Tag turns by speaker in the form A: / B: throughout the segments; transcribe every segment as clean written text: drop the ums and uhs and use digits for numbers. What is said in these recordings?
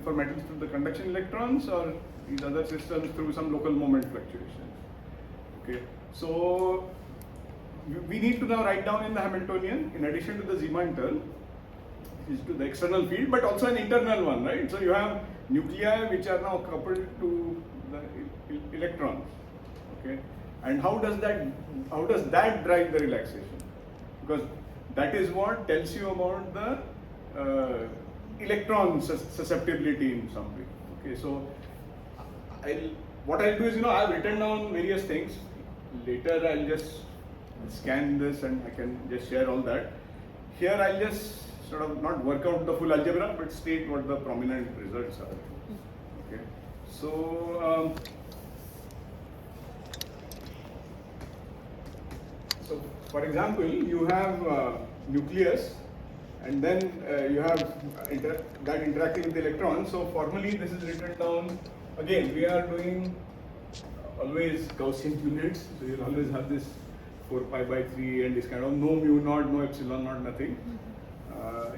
A: for metals through the conduction electrons, or these other systems through some local moment fluctuations. Okay, so we need to now write down in the Hamiltonian, in addition to the Zeeman term, is to the external field, but also an internal one, right? So you have nuclei which are now coupled to the electrons. Okay, and how does that drive the relaxation? Because that is what tells you about the electron susceptibility in some way. Okay, so what I'll do is, I've written down various things. Later I'll just scan this and I can just share all that. Here I'll just sort of not work out the full algebra, but state what the prominent results are. Okay, so for example, you have nucleus, and then you have that interacting with the electron. So formally this is written down. Again, we are doing always Gaussian units, so you'll always have this 4 pi by 3 and this kind of no mu naught, no epsilon naught, nothing.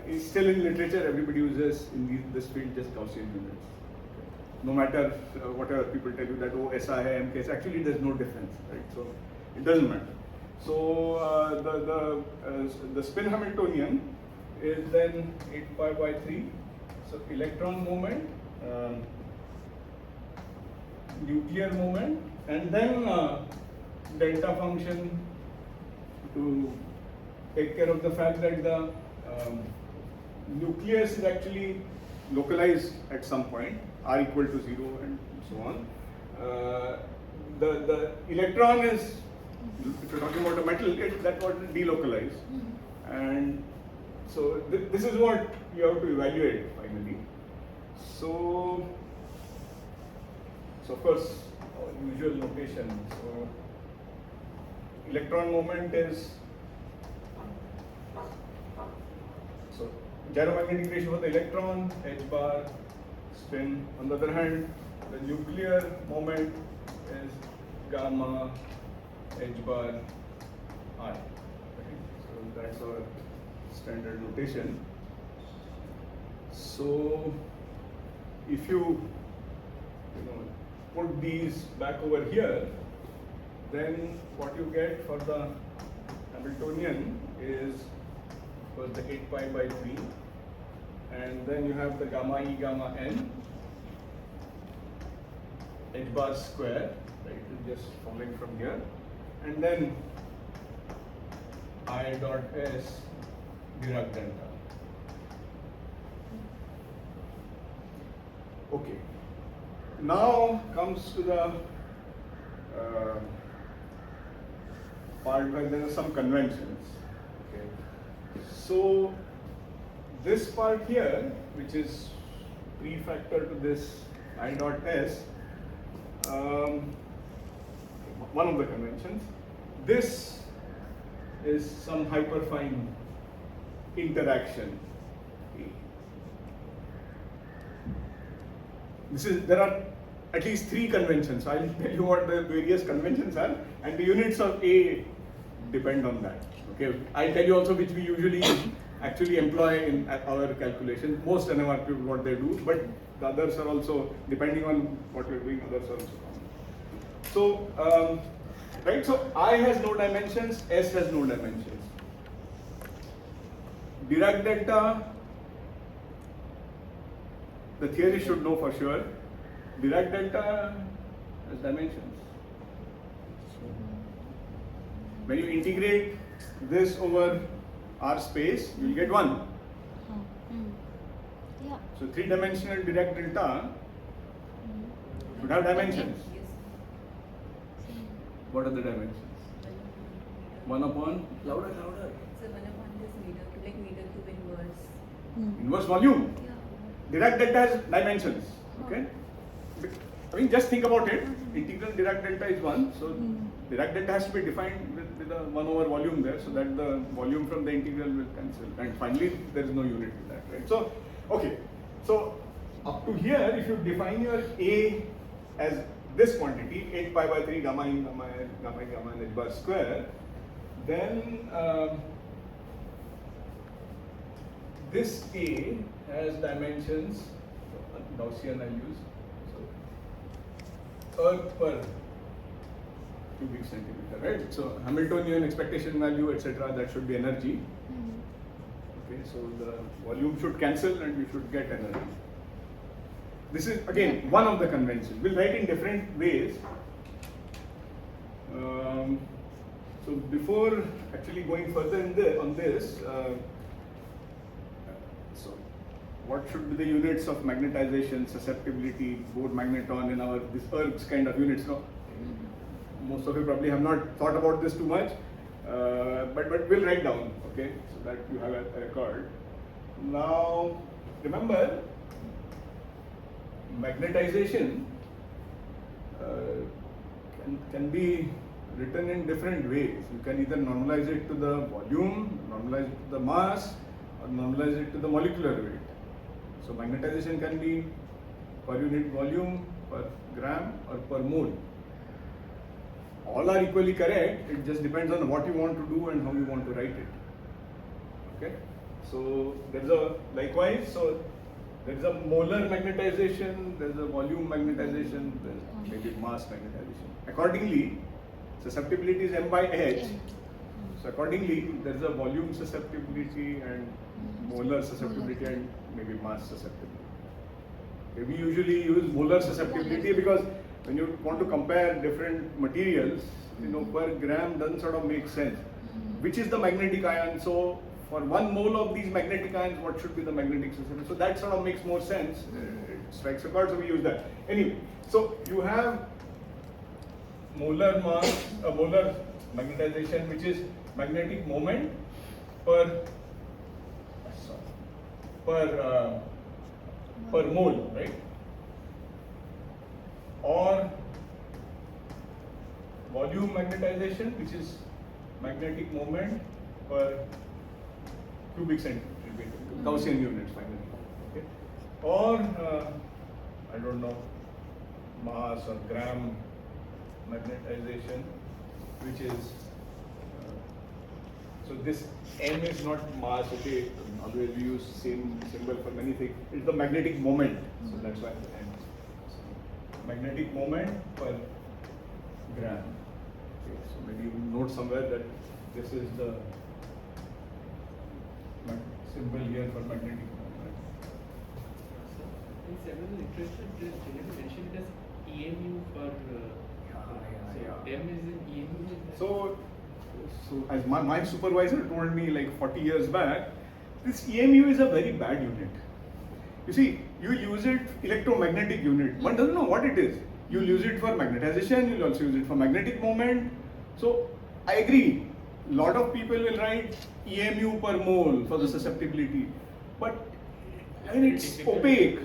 A: It's still in literature, everybody uses in this field just Gaussian units. No matter whatever people tell you that, oh, SI hai, MK, actually there's no difference, right? So it doesn't matter. So the spin Hamiltonian is then 8 pi by 3. So electron moment, nuclear moment, and then delta function to take care of the fact that the nucleus is actually localized at some point, r equal to 0 and so on. The electron is, if you're talking about a metal, that was delocalized. And so this is what you have to evaluate finally. So of course, our usual notation. So electron moment is, so gyromagnetic ratio for the electron, h bar spin. On the other hand, the nuclear moment is gamma h bar I. Right? So that's our standard notation. So if you put these back over here, then what you get for the Hamiltonian is for the 8 pi by 3, and then you have the gamma E gamma N h bar square, right? It's just falling from here, and then I dot S Dirac delta. Okay. Now comes to the part where there are some conventions. Okay. So this part here, which is prefactor to this I dot S, one of the conventions. This is some hyperfine interaction. There are at least 3 conventions. I'll tell you what the various conventions are, and the units of A depend on that. Okay, I'll tell you also which we usually actually employ in our calculation. Most NMR people what they do, but the others are also, depending on what we're doing, others are also common. So, right, so I has no dimensions, S has no dimensions. Dirac delta, the theory should know for sure. Dirac delta has dimensions. When you integrate this over R space, you will get 1.
B: Yeah.
A: So 3-dimensional Dirac delta should have dimensions. What are the dimensions? 1 upon, louder.
C: So 1 upon this meter cube inverse.
A: Inverse volume.
C: Yeah.
A: Dirac delta has dimensions. Okay? I mean, just think about it. Integral Dirac delta is 1. So Dirac delta has to be defined with a 1 over volume there, so that the volume from the integral will cancel. And finally, there is no unit in that, right? So, okay. So up to here, if you define your A as this quantity, 8 pi by 3 gamma in gamma and h bar square, then this A has dimensions So Gaussian I'll use. So erg per cubic centimeter, right? So Hamiltonian expectation value, etc. That should be energy. Okay, so the volume should cancel and you should get energy. This is again one of the conventions. We'll write in different ways. So before actually going further on this, so what should be the units of magnetization, susceptibility, Bohr magneton in our this ERGS kind of units? No, most of you probably have not thought about this too much, but we'll write down, okay, so that you have a record. Now remember, magnetization can be written in different ways. You can either normalize it to the volume, normalize it to the mass, or normalize it to the molecular weight. So magnetization can be per unit volume, per gram, or per mole. All are equally correct. It just depends on what you want to do and how you want to write it. Okay. So there's a likewise. So there's a molar magnetization, there's a volume magnetization, there's maybe mass magnetization. Accordingly, susceptibility is m by h. So accordingly, there's a volume susceptibility and molar susceptibility and maybe mass susceptibility. Okay, we usually use molar susceptibility because when you want to compare different materials, per gram doesn't sort of make sense. Which is the magnetic ion? So for 1 mole of these magnetic ions, what should be the magnetic susceptibility? So that sort of makes more sense. It strikes a chord, so we use that. Anyway, so you have molar mass, molar magnetization, which is magnetic moment per mole, right? Or volume magnetization, which is magnetic moment per cubic centimeter, Gaussian units finally. Okay. Or I don't know, mass or gram magnetization, which is so this m is not mass. Okay, always we use same symbol for many things. It's the magnetic moment, so that's why the m. Magnetic moment per gram. Okay, so maybe you note somewhere that this is the symbol here for magnetic moment.
B: In several literature, it is generally mentioned as EMU for. M is in EMU.
A: So as my supervisor told me like 40 years back, this EMU is a very bad unit. You see, you use it electromagnetic unit. One doesn't know what it is. You'll use it for magnetization. You'll also use it for magnetic moment. So I agree. A lot of people will write EMU per mole for the susceptibility, but it's opaque.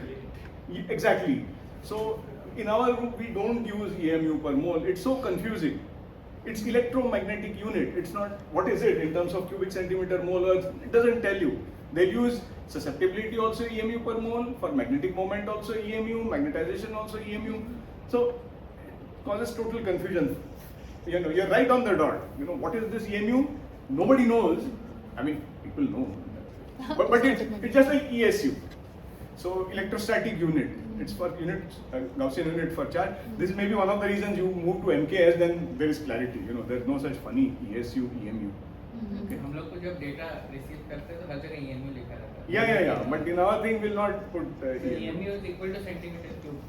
A: Exactly. So in our group, we don't use EMU per mole. It's so confusing. It's electromagnetic unit. It's not, what is it in terms of cubic centimeter molar? It doesn't tell you. They'll use susceptibility also EMU per mole, for magnetic moment also EMU, magnetization also EMU. So it causes total confusion. You're right on the dot. What is this EMU? Nobody knows. I mean, people know. But it's just like ESU. So electrostatic unit. It's for units, Gaussian unit for charge. This is maybe one of the reasons you move to MKS, then there is clarity. There's no such funny ESU, EMU.
B: Okay. हम लोग को जब data receive करते हैं तो हर जगह EMU लिखा रहता है.
A: Yeah. But in our thing, we'll not put
B: EMU is equal to centimeter cube.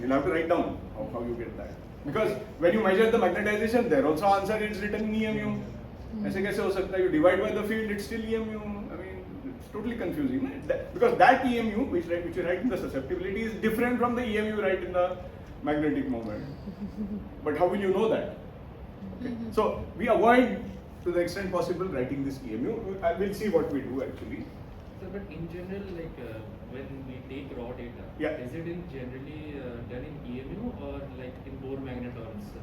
A: You'll have to write down how you get that. Because when you measure the magnetization, there also answer is written in EMU. ऐसे कैसे हो सकता है? You divide by the field, it's still EMU. I mean, it's totally confusing. Because that EMU, which you write in the susceptibility, is different from the EMU you write in the magnetic moment. But how will you know that? Okay. So we avoid, to the extent possible, writing this EMU. We'll see what we do actually.
B: So, but in general, like when we take raw data, is it in generally done in EMU or like in Bohr magnetons?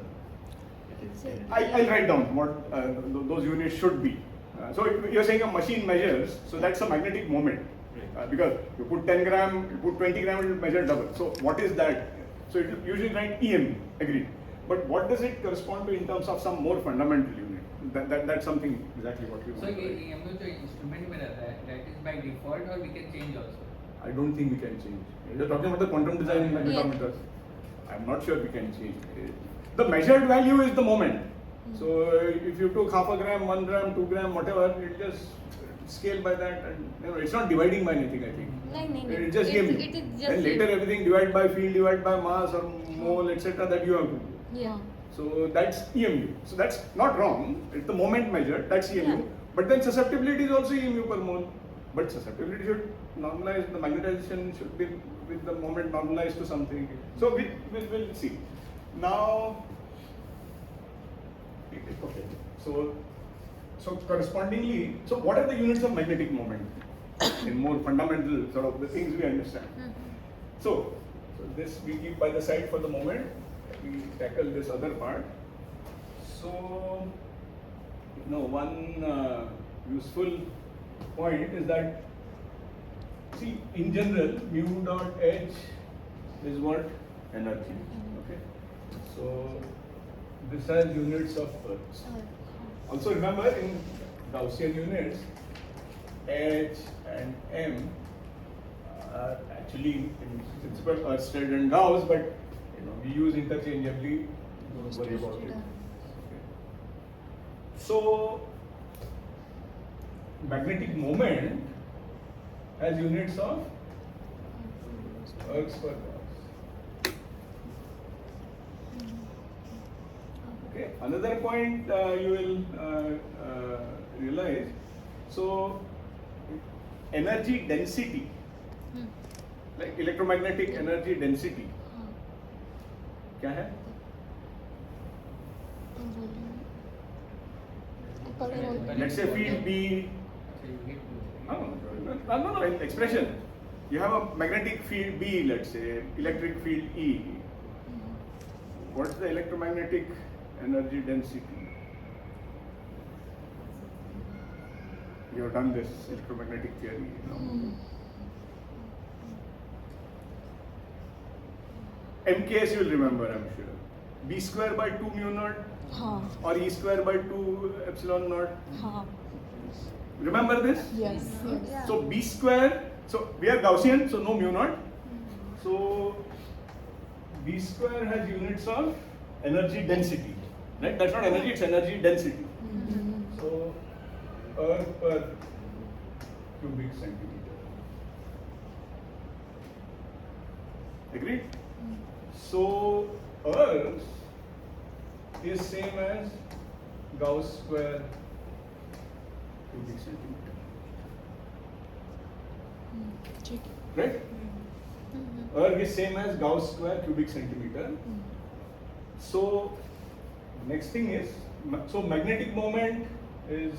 A: I'll write down what those units should be. So you're saying a machine measures, so that's a magnetic moment.
B: Right.
A: Because you put 10 gram, you put 20 gram, it will measure double. So what is that? So it will usually write EMU, agreed. But what does it correspond to in terms of some more fundamental unit? That's something exactly what we want.
D: So EMU जो instrument में रहता है, that is by default or we can change also?
A: I don't think we can change. You're talking about the quantum design in magnetometers. I'm not sure we can change. The measured value is the moment. So if you took half a gram, 1 gram, 2 gram, whatever, it just scale by that, and it's not dividing by anything. I think it's just EMU.
D: It is just
A: And later everything divide by field, divide by mass or mole, etc. That you have to do.
D: Yeah.
A: So that's EMU. So that's not wrong. It's the moment measured. That's EMU.
D: Yeah.
A: But then susceptibility is also EMU per mole. But susceptibility should normalize. The magnetization should be with the moment normalized to something. So we'll see. Now, okay. So correspondingly, so what are the units of magnetic moment? In more fundamental sort of the things we understand. So this we keep by the side for the moment. We tackle this other part. So, one useful point is that, see, in general, mu dot h is what? Energy. Okay. So this has units of Earth. Also remember, in Gaussian units, h and m are actually in principle Ørsted and Gauss, but we use interchangeably. Don't worry about it. Okay. So magnetic moment has units of Ergs per Gauss. Okay. Another point you will realize. So energy density, like electromagnetic energy density, क्या है? Let's say field B. No, expression. You have a magnetic field B, let's say, electric field E. What's the electromagnetic energy density? You have done this electromagnetic theory, MKS you will remember, I'm sure. B square by 2 mu naught or E square by 2 epsilon naught. Remember this?
D: Yes.
A: So B square, so we are Gaussian, so no mu naught. So B square has units of energy density. Right? That's not energy, it's energy density. So Earth per cubic centimeter. Agreed? So Earth is same as Gauss square cubic centimeter. Right? Earth is same as Gauss square cubic centimeter. So next thing is, so magnetic moment is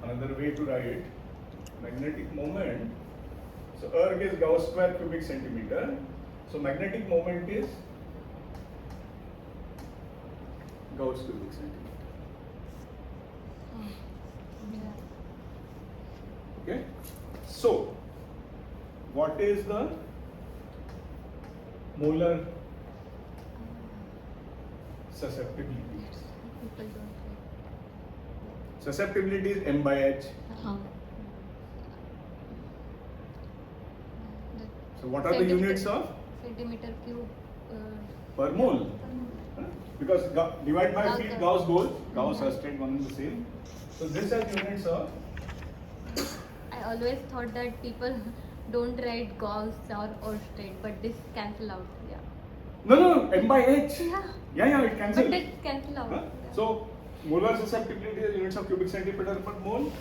A: another way to write. Magnetic moment, so Erg is Gauss square cubic centimeter. So magnetic moment is Gauss cubic centimeter. Okay? So, what is the molar susceptibility? Susceptibility is m by h. So what are the units of?
D: Centimeter cube.
A: Per mole. Because divide by field, Gauss goes. Gauss has stayed one and the same. So this has units of.
D: I always thought that people don't write Gauss or Ørsted, but this cancel out. Yeah.
A: No, m by h.
D: Yeah.
A: It cancels.
D: But it cancel out. Yeah.
A: So molar susceptibility has units of cubic centimeter per mole.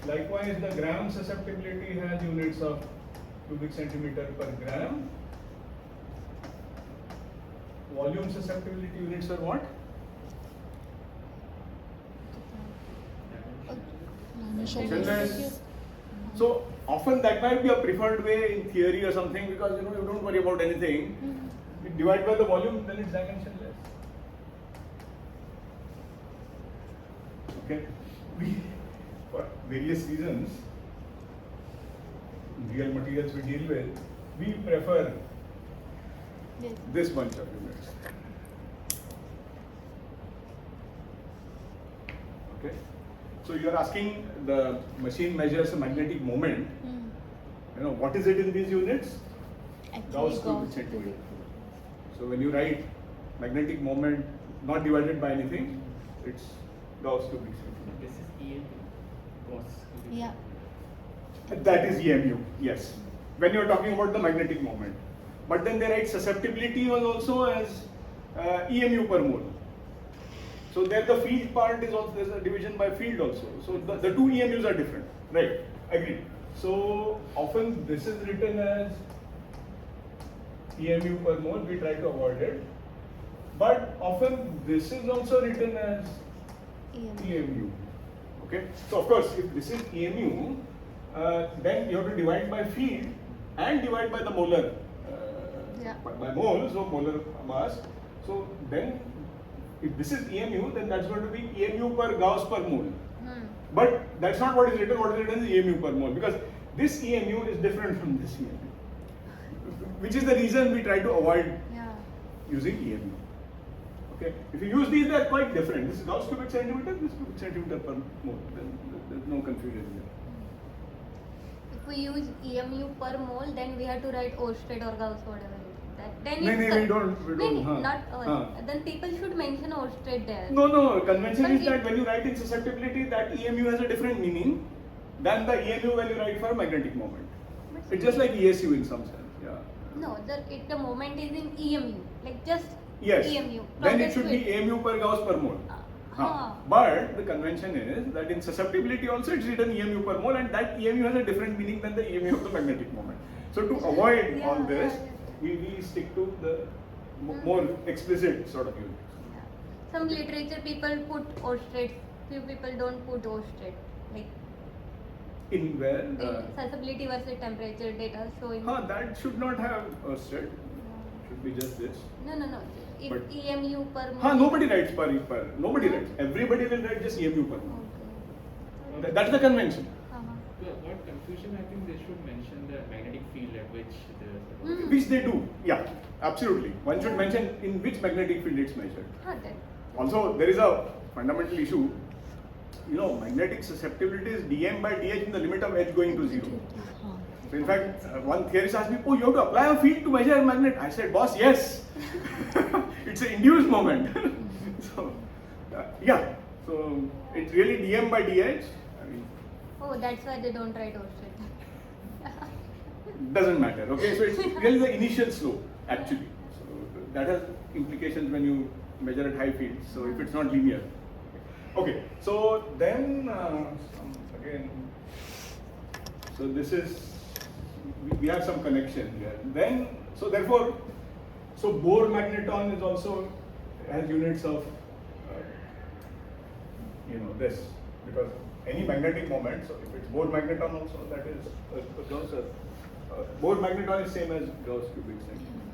A: Likewise, the gram susceptibility has units of cubic centimeter per gram. Volume susceptibility units are what? Dimensionless. So often that might be a preferred way in theory or something, because you don't worry about anything. You divide by the volume, then it's dimensionless. Okay. We, for various reasons, real materials we deal with, we prefer this bunch of units. Okay. So you are asking, the machine measures a magnetic moment. What is it in these units? Gauss cubic centimeter. So when you write magnetic moment not divided by anything, it's Gauss cubic centimeter.
B: This is EMU. Gauss.
D: Yeah.
A: That is EMU, yes. When you are talking about the magnetic moment. But then they write susceptibility was also as EMU per mole. So there the field part is also, there's a division by field also. So the two EMUs are different, right? Agreed. So often this is written as EMU per mole, we try to avoid it. But often this is also written as EMU. Okay. So of course, if this is EMU, then you have to divide by field and divide by the molar, by mole, so molar mass. So then, if this is EMU, then that's going to be EMU per Gauss per mole. But that's not what is written. What is written is EMU per mole, because this EMU is different from this EMU, which is the reason we try to avoid using EMU. Okay, if you use these, they are quite different. This is Gauss cubic centimeter, this cubic centimeter per mole. Then there's no confusion here.
D: If we use EMU per mole, then we have to write Oersted or Gauss, whatever it is. Then
A: No,
D: it's
A: we don't.
D: not. Then people should mention Oersted there.
A: No. Convention
D: But
A: is that when you write in susceptibility, that EMU has a different meaning than the EMU when you write for magnetic moment. It's just like ESU in some sense. Yeah.
D: No, the moment is in EMU, like just
A: Yes.
D: EMU.
A: Then it should
D: field.
A: be EMU per Gauss per mole. But the convention is that in susceptibility also it's written EMU per mole, and that EMU has a different meaning than the EMU of the magnetic moment. So to avoid all this, we stick to the more explicit sort of units.
D: Some literature people put Oersted, few people don't put Oersted. Like
A: In where?
D: in susceptibility versus temperature data showing.
A: That should not have Oersted. Should be just this.
D: No. If
A: But-
D: EMU per mole.
A: Nobody writes per. Nobody writes. Everybody will write just EMU per mole.
D: Okay.
A: That's the convention.
B: To avoid confusion, I think they should mention the magnetic field at which the.
A: Which they do. Yeah, absolutely. One should mention in which magnetic field it's measured.
D: That.
A: Also, there is a fundamental issue. Magnetic susceptibility is dm by dh in the limit of h going to 0. So in fact, one theorist asked me, "Oh, you have to apply a field to measure a magnet." I said, "Boss, yes." It's an induced moment. So, yeah. So it's really dm by dh.
D: Oh, that's why they don't write Oersted.
A: Doesn't matter. Okay, so it's really the initial slope actually. So that has implications when you measure at high fields. So if it's not linear. Okay, so then again, so this is we have some connection here. Then therefore, Bohr magneton is also has units of this, because any magnetic moment. So if it's Bohr magneton also, that is Gauss. Bohr magneton is same as Gauss cubic centimeter.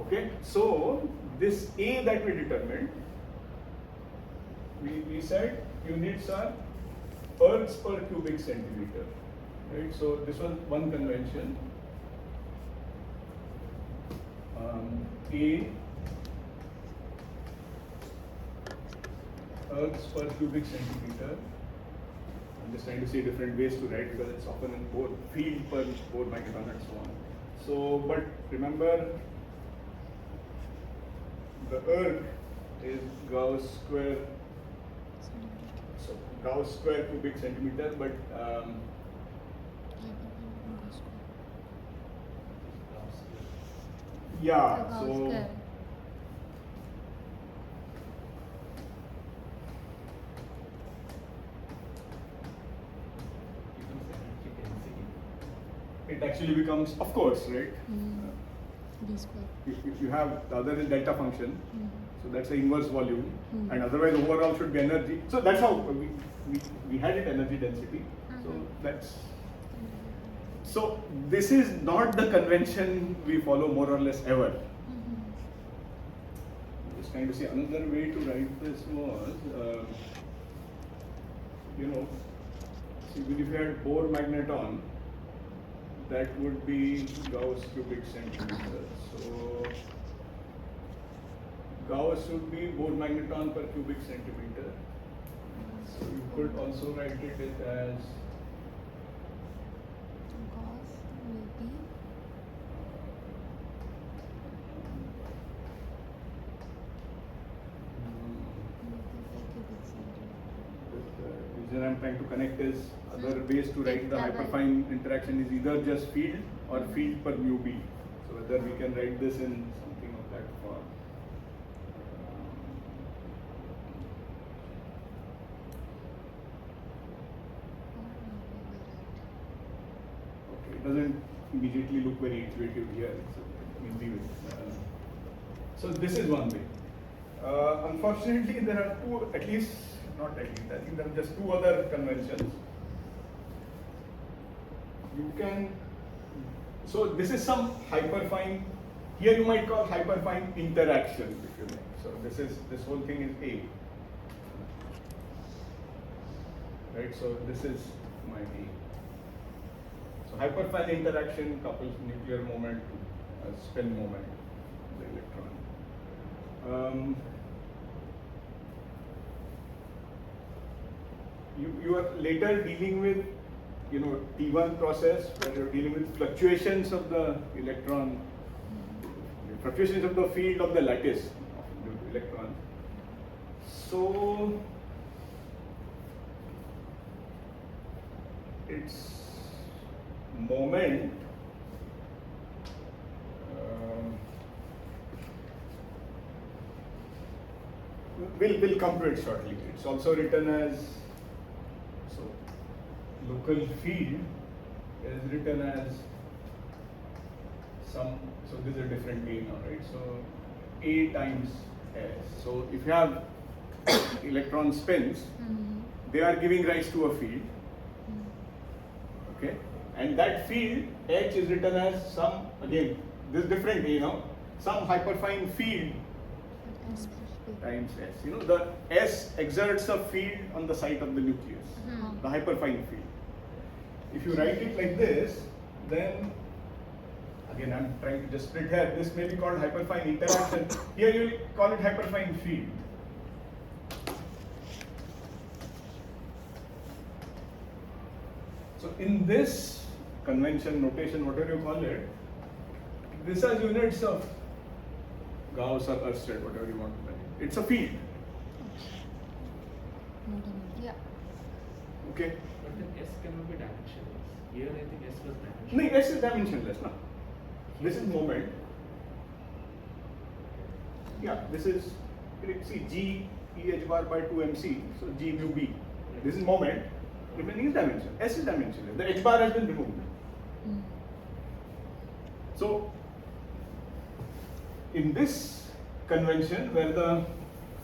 A: Okay, so this A that we determined, we said units are ergs per cubic centimeter, right? So this was one convention. A ergs per cubic centimeter. I'm just trying to see different ways to write because it's often in both field per Bohr magneton and so on. So, but remember, the erg is Gauss square. So Gauss square cubic centimeter, but yeah. So it actually becomes, of course, right? If you have the other is delta function, so that's the inverse volume, and otherwise overall should be energy. So that's how we had it, energy density. So that's, so this is not the convention we follow more or less ever. Just trying to see another way to write this was, see, if you had Bohr magneton, that would be Gauss cubic centimeter. So Gauss would be Bohr magneton per cubic centimeter. So you could also write it as reason I'm trying to connect is other ways to write the
D: Level.
A: hyperfine interaction is either just field or field per mu b. So whether we can write this in something of that form. Okay, it doesn't immediately look very intuitive here, so we'll leave it. So this is one way. Unfortunately, there are two, at least, not at least, I think there are just two other conventions. You can, so this is some hyperfine, here you might call hyperfine interaction, if you like. So this whole thing is A. Right, so this is my A. So hyperfine interaction couples nuclear moment to a spin moment of the electron. You are later dealing with, T1 process where you're dealing with fluctuations of the electron, fluctuations of the field of the lattice of the electron. So its moment we'll come to it shortly. It's also written as, so local field is written as some, so this is a different A now, right? So A times S. So if you have electron spins, they are giving rise to a field. Okay, and that field H is written as some, again, this different A now, some hyperfine field times S. The S exerts a field on the site of the nucleus, the hyperfine field. If you write it like this, then again I'm trying to just split here. This may be called hyperfine interaction. Here you will call it hyperfine field. So in this convention, notation, whatever you call it, this has units of Gauss or Ørsted, whatever you want to call it. It's a field.
D: Yeah.
A: Okay.
B: But then S cannot be dimensionless. Here I think S was dimensionless.
A: No, S is dimensionless. No. This is moment. Yeah, this is, see, G E h bar by 2 mc, so G mu b. This is moment. Remaining is dimension. S is dimensionless. The h bar has been removed. So, in this convention, where the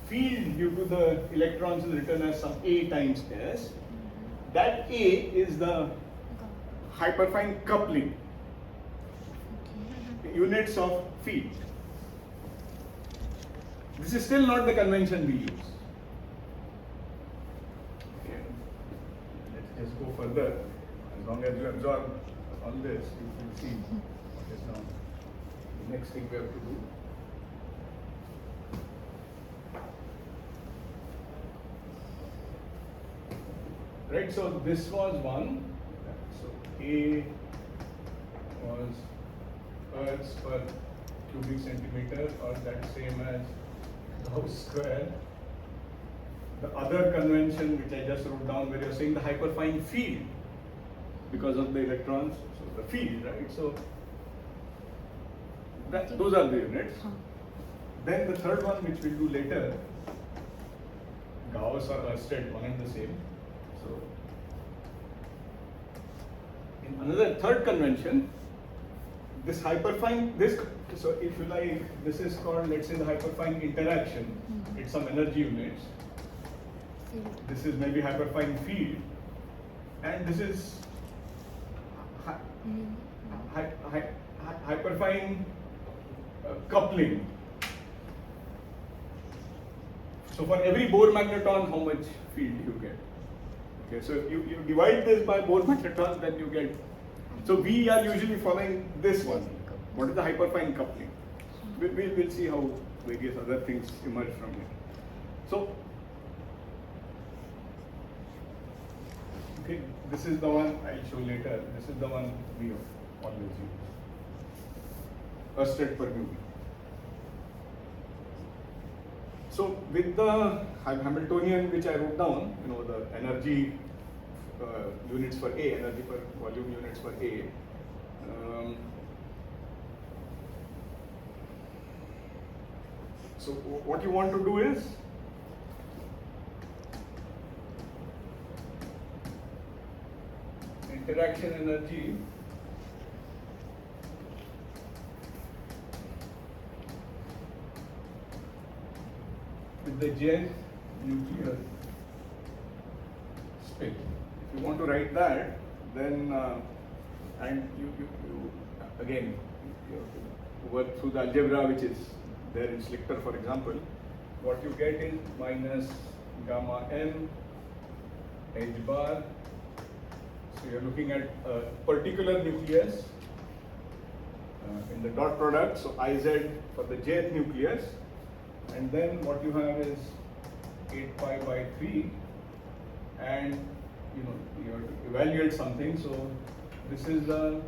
A: field due to the electrons is written as some A times S, that A is the hyperfine coupling, units of field. This is still not the convention we use. Okay. Let's just go further. As long as you absorb all this, you will see what is now the next thing we have to do. Right, so this was one. So A was Hertz per cubic centimeter, or that's same as Gauss square. The other convention which I just wrote down, where you're saying the hyperfine field because of the electrons, so the field, right? So those are the units. Then the third one, which we'll do later, Gauss or Ørsted, one and the same. So in another third convention, this hyperfine, so if you like, this is called, let's say, the hyperfine interaction. It's some energy units. This is maybe hyperfine field, and this is hyperfine coupling. So for every Bohr magneton, how much field you get? Okay, so if you divide this by Bohr magnetons, then you get. So we are usually following this one. What is the hyperfine coupling? We'll see how various other things emerge from it. So, okay, this is the one I'll show later. This is the one we always use. Ørsted per mu. So with the Hamiltonian which I wrote down, the energy units for A, energy per volume units for A. So what you want to do is interaction energy with the J nuclear spin. If you want to write that, then and you again you have to work through the algebra which is there in Schlichter, for example. What you get is minus gamma m h bar. So you're looking at a particular nucleus in the dot product. So Iz for the jth nucleus, and then what you have is 8 pi by 3, and you have to evaluate something. So this is the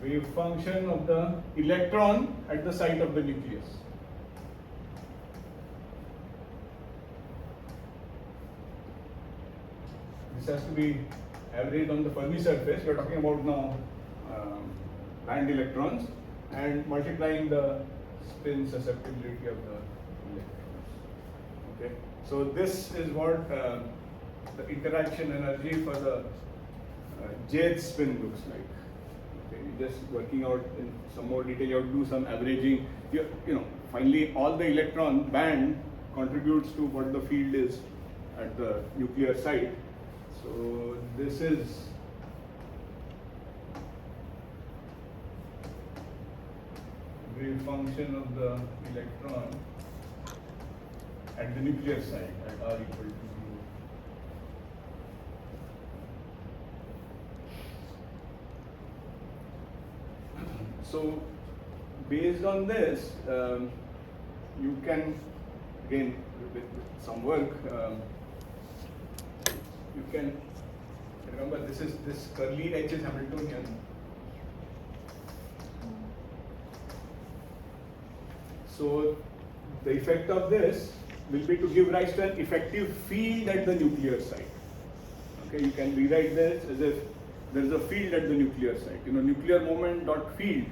A: wave function of the electron at the site of the nucleus. This has to be averaged on the Fermi surface. We are talking about now band electrons, and multiplying the spin susceptibility of the electrons. Okay, so this is what the interaction energy for the jth spin looks like. Okay, just working out in some more detail. You have to do some averaging. Finally, all the electron band contributes to what the field is at the nuclear site. So this is wave function of the electron at the nuclear site at r equal to 0. So based on this, you can again with some work. You can remember this curly H is Hamiltonian. So the effect of this will be to give rise to an effective field at the nuclear site. Okay, you can rewrite this as if there is a field at the nuclear site. Nuclear moment dot field.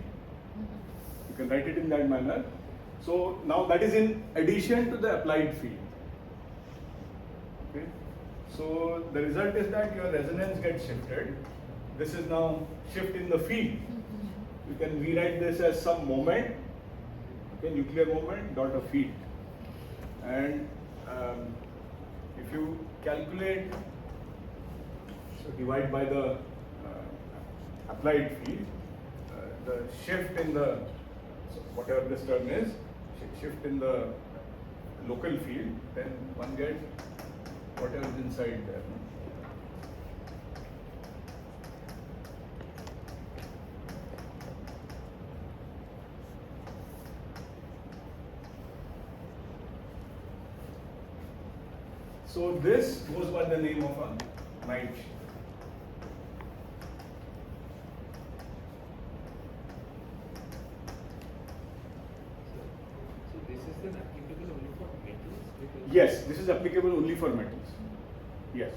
A: You can write it in that manner. So now that is in addition to the applied field. Okay. So the result is that your resonance gets shifted. This is now shift in the field. You can rewrite this as some moment, okay, nuclear moment dot a field. And if you calculate, so divide by the applied field, the shift in the, so whatever this term is, shift in the local field, then one gets whatever is inside there. So this goes by the name of a night shift.
B: So this is then applicable only for metals? Because
A: Yes, this is applicable only for metals. Yes.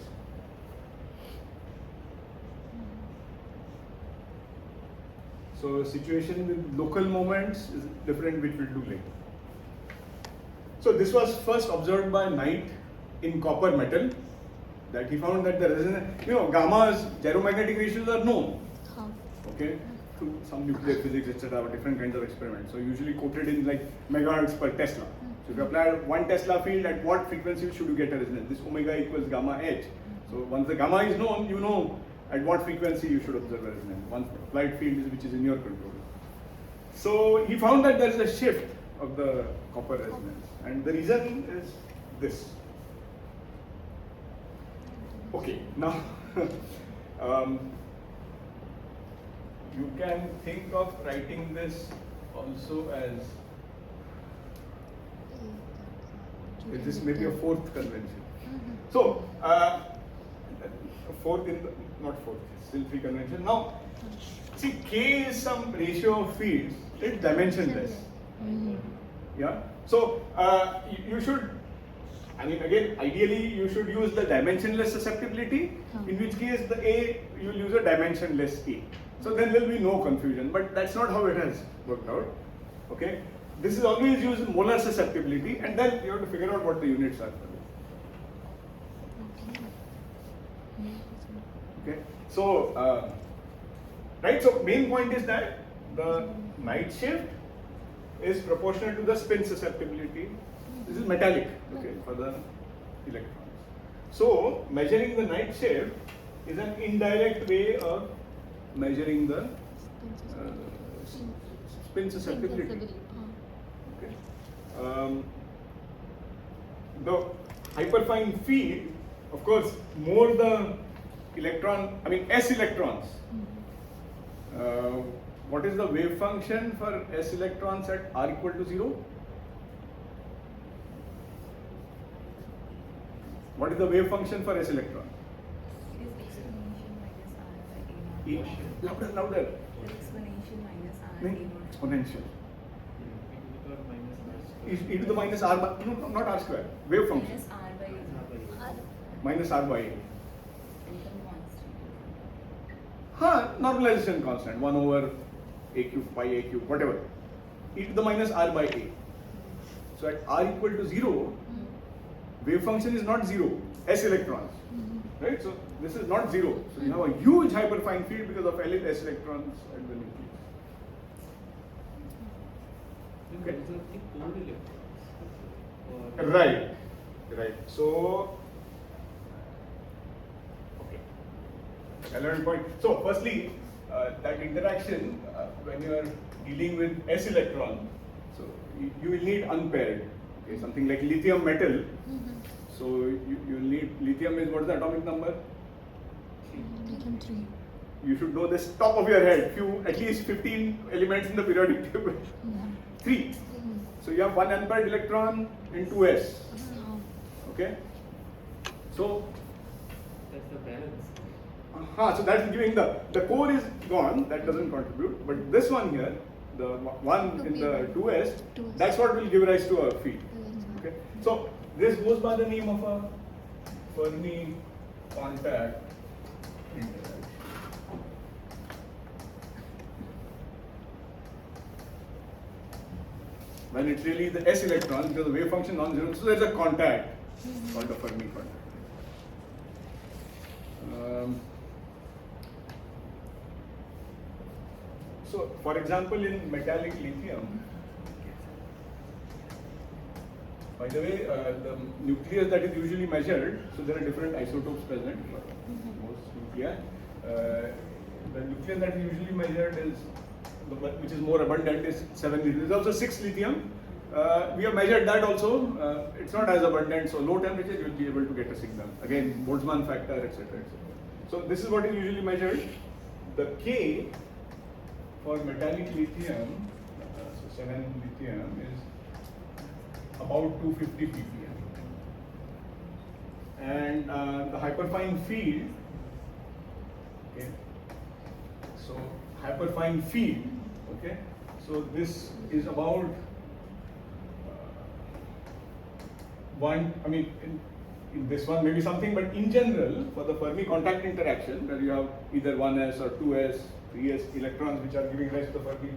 A: So situation with local moments is different, which we'll do later. So this was first observed by Knight in copper metal, that he found that the resonance, gamma's gyromagnetic ratios are known. Okay, through some nuclear physics, etc., different kinds of experiments. So usually quoted in like megahertz per Tesla. So if you apply 1 Tesla field, at what frequency should you get a resonance? This omega equals gamma h. So once the gamma is known, you know at what frequency you should observe a resonance. Once the applied field is which is in your control. So he found that there is a shift of the copper resonance, and the reason is this. Okay, now you can think of writing this also as this may be a fourth convention. So fourth in the, not fourth, still three convention. Now see, K is some ratio of fields. It's dimensionless. Yeah. So you should, I mean, again, ideally you should use the dimensionless susceptibility, in which case the A, you will use a dimensionless A. So then there will be no confusion, but that's not how it has worked out. Okay. This is always used molar susceptibility, and then you have to figure out what the units are for this. Okay. So, right, so main point is that the night shift is proportional to the spin susceptibility. This is metallic, okay, for the electrons. So, measuring the night shift is an indirect way of measuring the spin susceptibility. Okay. The hyperfine field, of course, more the electron, I mean S electrons. What is the wave function for S electrons at R equal to 0? What is the wave function for S electron?
C: It is exponential minus r by a naught.
A: Louder, louder.
C: Exponential minus r a
A: No,
C: naught.
A: exponential.
B: E to the power minus r
A: E to the minus R by, no, not R square. Wave function.
C: Minus r by a naught.
A: Minus R by A.
C: And some constant.
A: Normalization constant. 1 over A cube, pi A cube, whatever. E to the minus R by A. So at R equal to 0, wave function is not 0, S electrons. Right? So this is not 0. So you have a huge hyperfine field because of S electrons at the nucleus. Okay.
B: Those are the core electrons. Or
A: Right. Right. So, okay. 11 point. So, firstly, that interaction when you are dealing with S electron, so you will need unpaired. Okay, something like lithium metal. So you will need lithium is what is the atomic number?
D: Lithium 3.
A: You should know this top of your head. At least 15 elements in the periodic table. 3. So you have one unpaired electron in 2s. Okay. So
B: that's the balance.
A: so that's giving the core is gone, that doesn't contribute, but this one here, the one in the 2s, that's what will give rise to a field. Okay. So this goes by the name of a Fermi contact interaction. When it's really the S electron, because the wave function non-zero, so there's a contact called a Fermi contact. So, for example, in metallic lithium, by the way, the nucleus that is usually measured, so there are different isotopes present for most nuclei. The nucleus that is usually measured is, which is more abundant, is 7 lithium. There is also 6 lithium. We have measured that also. It's not as abundant, so low temperature you will be able to get a signal. Again, Boltzmann factor, etc. So this is what is usually measured. The K for metallic lithium, so 7 lithium is about 250 ppm. And the hyperfine field, okay, so hyperfine field, okay, so this is about in this one maybe something, but in general, for the Fermi contact interaction, where you have either 1s or 2s, 3s electrons which are giving rise to the Fermi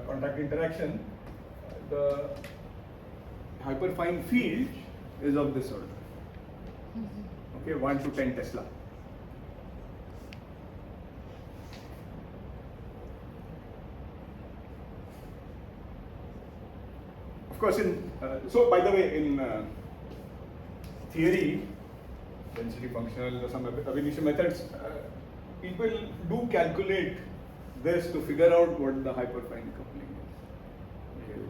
A: contact interaction, the hyperfine field is of this order. Okay, 1 to 10 Tesla. Of course, so by the way, in theory, density functional or some ab initio methods, people do calculate this to figure out what the hyperfine coupling is. Okay.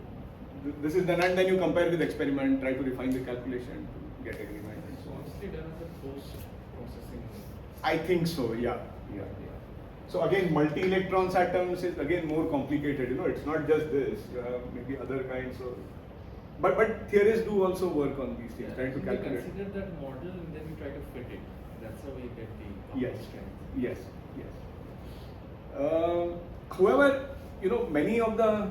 A: This is done, and then you compare with experiment, try to refine the calculation to get agreement and so on.
B: Mostly done as a post-processing.
A: I think so, yeah. So again, multi-electrons atoms is again more complicated, it's not just this, you have maybe other kinds of, but theorists do also work on these things, trying to
B: We
A: calculate.
B: consider that model and then we try to fit it. That's how we get the
A: Yes,
B: strength.
A: yes. However, many of the,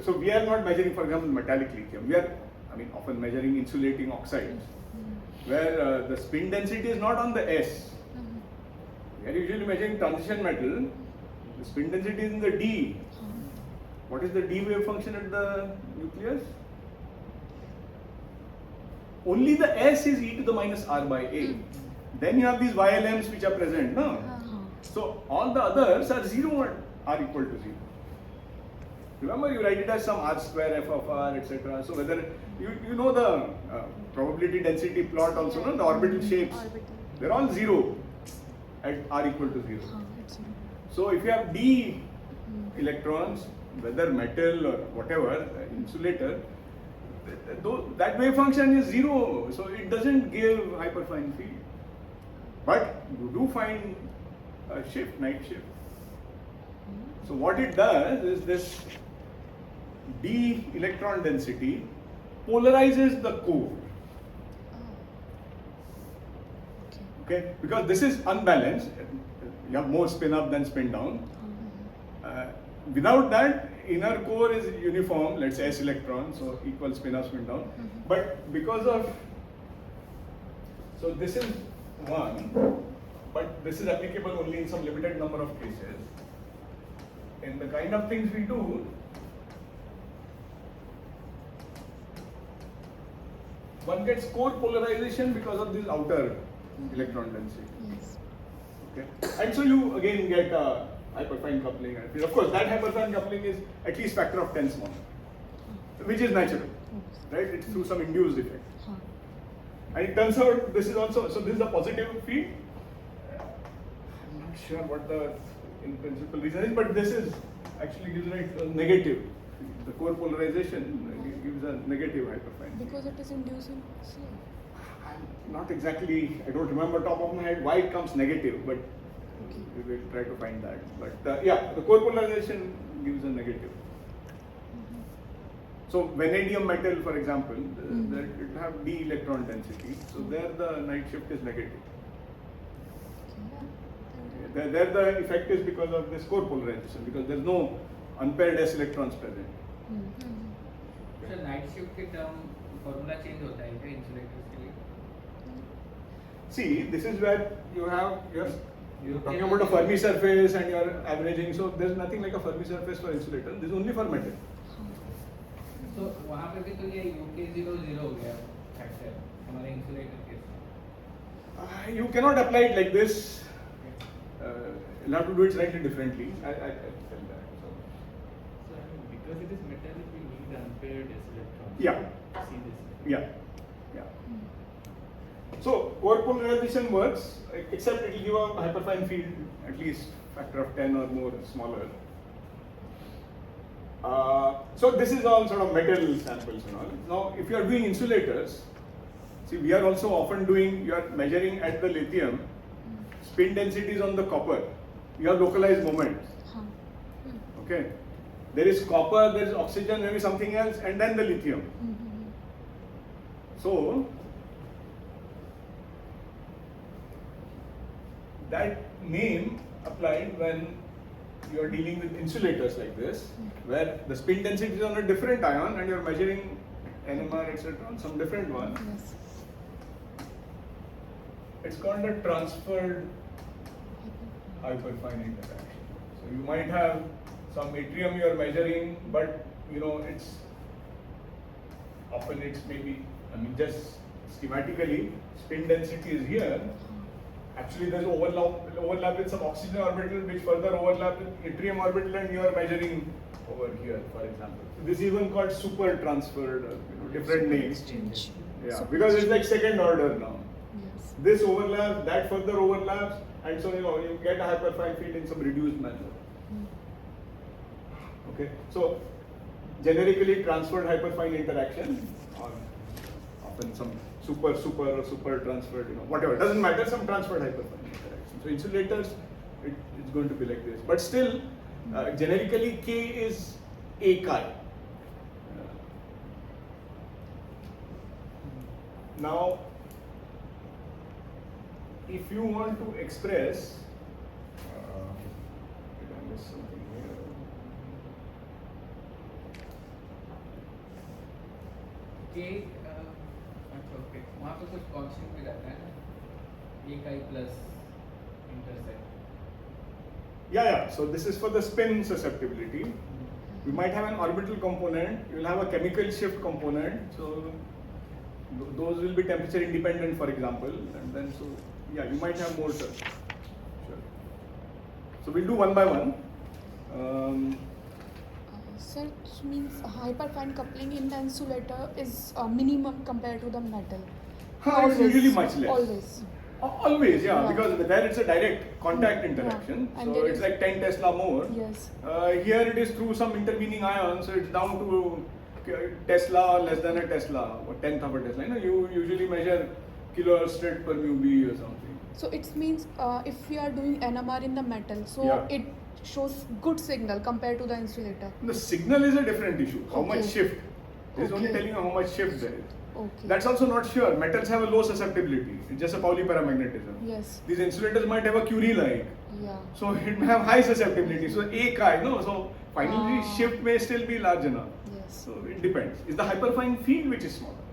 A: so we are not measuring, for example, metallic lithium. We are, often measuring insulating oxides, where the spin density is not on the S. We are usually measuring transition metal. The spin density is in the D. What is the D wave function at the nucleus? Only the S is e to the minus r by a. Then you have these YLMs which are present, no? So all the others are 0 and r equal to 0. Remember, you write it as some r square f of r, etc. So whether you know the probability density plot also, no? The orbital shapes, they're all 0 at r equal to 0. So if you have d electrons, whether metal or whatever, insulator, that wave function is 0, so it doesn't give hyperfine field. But you do find a shift, night shift. So what it does is this d electron density polarizes the core. Okay, because this is unbalanced. You have more spin up than spin down. Without that, inner core is uniform, let's say S electron, so equal spin up, spin down. But because of, so this is one, but this is applicable only in some limited number of cases. In the kind of things we do, one gets core polarization because of this outer electron density.
D: Yes.
A: Okay, and so you again get hyperfine coupling. Of course, that hyperfine coupling is at least factor of 10 smaller, which is natural, right? It's through some induced effect. And it turns out this is also, so this is a positive field. I'm not sure what the in principle reason is, but this is actually gives rise to a negative. The core polarization gives a negative hyperfine.
E: Because it is inducing C.
A: I'm not exactly, I don't remember top of my head why it comes negative, but we will try to find that. But yeah, the core polarization gives a negative. So vanadium metal, for example, it have d electron density. So there the night shift is negative. There the effect is because of this core polarization, because there is no unpaired s electrons present.
B: So night shift के term formula change होता है क्या insulators के लिए?
A: See, this is where you're talking about a Fermi surface and you're averaging. So there's nothing like a Fermi surface for insulator. This is only for metal.
B: So वहाँ पे भी तो ये UK 0 हो गया factor हमारे insulator के साथ.
A: You cannot apply it like this. You'll have to do it slightly differently. I felt that.
B: So because it is metallic, we need unpaired s electrons.
A: Yeah.
B: To see this.
A: Yeah. So core polarization works, except it will give a hyperfine field at least factor of 10 or more smaller. So this is all sort of metal samples and all. Now, if you are doing insulators, see, we are also often doing, you are measuring at the lithium spin densities on the copper. You have localized moments. Okay. There is copper, there is oxygen, maybe something else, and then the lithium. So that name applied when you are dealing with insulators like this, where the spin density is on a different ion and you are measuring NMR, etc., on some different one.
E: Yes.
A: It's called a transferred hyperfine interaction. So you might have some yttrium you are measuring, but it's often it's maybe, just schematically, spin density is here. Actually, there's overlap with some oxygen orbital, which further overlap with yttrium orbital, and you are measuring over here, for example. This is even called super transferred, different names. Yeah, because it's like second order now.
E: Yes.
A: This overlaps, that further overlaps, and so you get a hyperfine field in some reduced manner. Okay, so generically transferred hyperfine interaction, or often some super transferred, whatever, doesn't matter, some transferred hyperfine interaction. So insulators, it's going to be like this. But still, generically K is A chi. Now, if you want to express, did I miss something here?
B: के अच्छा okay वहाँ पे कुछ constant भी रहता है ना एक I plus intercept
A: Yeah. So this is for the spin susceptibility. We might have an orbital component. You will have a chemical shift component. So those will be temperature independent, for example. And then so yeah, you might have more terms. Sure. So we'll do one by one.
E: Such means hyperfine coupling in the insulator is minimum compared to the metal.
A: It's usually much less.
E: Always.
A: Always, yeah,
E: Yeah.
A: because there it's a direct contact interaction,
E: Yeah. And
A: so
E: there
A: it's
E: is-
A: like 10 Tesla more.
E: Yes.
A: Here it is through some intervening ion, so it's down to Tesla or less than a Tesla, or 10th of a Tesla. You know, you usually measure kiloarstrate per mu B or something.
E: So it means if we are doing NMR in the metal, so
A: Yeah.
E: it shows good signal compared to the insulator.
A: The signal is a different issue. How much
E: Okay.
A: shift? This is only
E: Okay.
A: telling you how much shift there is.
E: Okay.
A: That's also not sure. Metals have a low susceptibility. It's just a Pauli paramagnetism.
E: Yes.
A: These insulators might have a Curie-like.
E: Yeah.
A: So it may have high susceptibility. So a chi, no. So finally
E: Ah.
A: shift may still be large enough.
E: Yes.
A: So it depends. It's the hyperfine field which is smaller.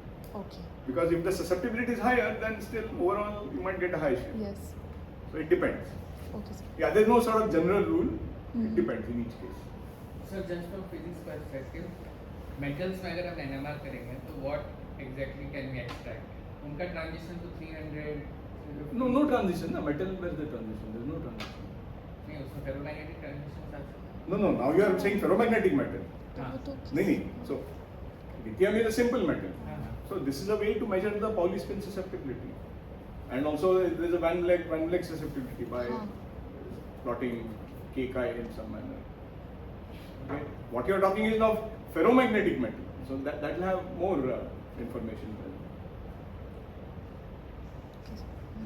E: Okay.
A: Because if the susceptibility is higher, then still overall you might get a high shift.
E: Yes.
A: So it depends.
E: Okay. Sir.
A: Yeah, there's no sort of general rule. It
E: Hmm.
A: depends in each case.
B: Sir just from physics perspective metals में अगर हम NMR करेंगे तो what exactly can we extract उनका transition तो 300
A: No transition. No metal. Where's the transition? There's no transition.
B: नहीं उसमें ferromagnetic transition था
A: No. Now you are saying ferromagnetic metal.
B: हाँ
E: तो
A: No. So lithium is a simple metal.
B: हाँ
A: So this is a way to measure the Pauli spin susceptibility, and also there is a Van Vleck susceptibility by
E: हाँ.
A: plotting k chi in some manner. Okay. What you are talking is now ferromagnetic metal, so that will have more information.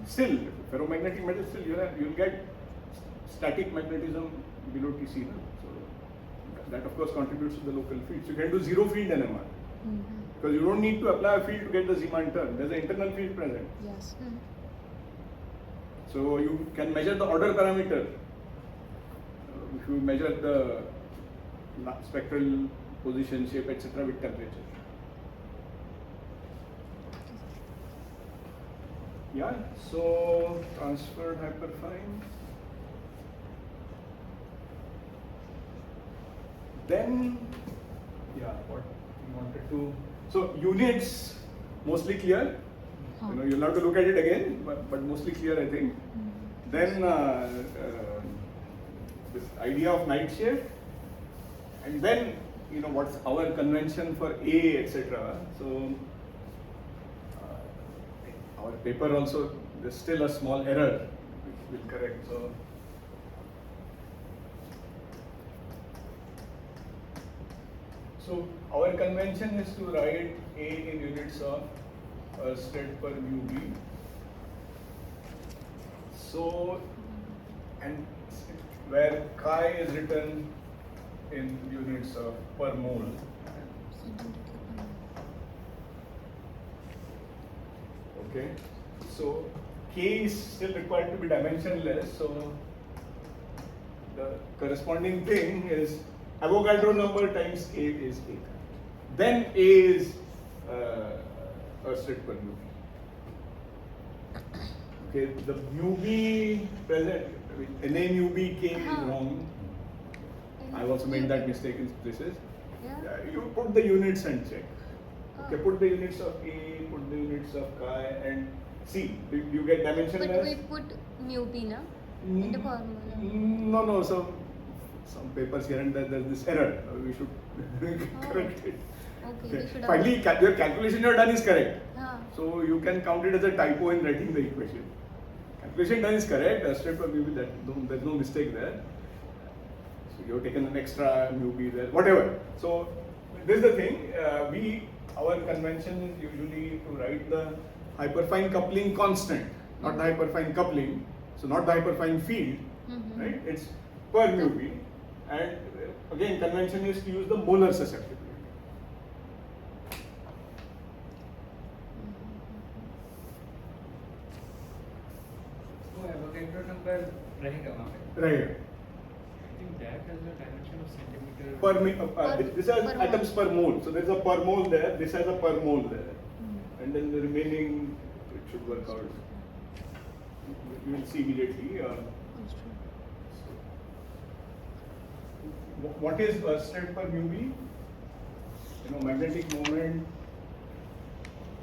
A: Still, ferromagnetic metal still you'll get static magnetism below Tc, no? So that of course contributes to the local field. So you can do zero field NMR.
E: Mm-hmm.
A: Because you don't need to apply a field to get the Zeeman term. There's an internal field present.
E: Yes.
D: Hmm.
A: So you can measure the order parameter. If you measure the spectral position, shape, etc. with temperature. Yeah, so transferred hyperfine. Then, yeah, what we wanted to. So units mostly clear.
E: Huh.
A: You know, you'll have to look at it again, but mostly clear, I think.
E: Mm-hmm.
A: Then this idea of night shift, and then you know what's our convention for A, etc. So our paper also there's still a small error which we'll correct. So our convention is to write A in units of state per mu B. So, and where chi is written in units of per mole. Okay, so K is still required to be dimensionless. So the corresponding thing is Avogadro number times A is A. Then A is Ersted per mu B. Okay, the mu B present, NA mu B K is wrong. I've also made that mistake in places.
D: Yeah.
A: You put the units and check. Okay,
D: Oh.
A: put the units of A, put the units of chi, and see, do you get
D: But
A: dimensionless?
D: we put mu p na in the formula.
A: No. So some papers here and there, there's this error. We should correct it.
D: Okay, we should
A: Finally, your calculation you have done is correct.
D: हाँ.
A: So you can count it as a typo in writing the equation. Calculation done is correct. Straight for mu b, there's no mistake there. So you have taken an extra mu b there, whatever. So this is the thing. Our convention is usually to write the hyperfine coupling constant, not the hyperfine coupling. So not the hyperfine field,
D: Mhm.
A: right? It's per mu b, and again convention is to use the molar susceptibility.
B: वो Avogadro number रहेगा वहाँ पे
A: Right.
B: I think that has a dimension of centimeter.
A: This has
D: Per
A: atoms
D: mole.
A: per mole. So there's a per mole there. This has a per mole there, and then the remaining it should work out. You will see immediately. What is Ørsted per mu b? Magnetic moment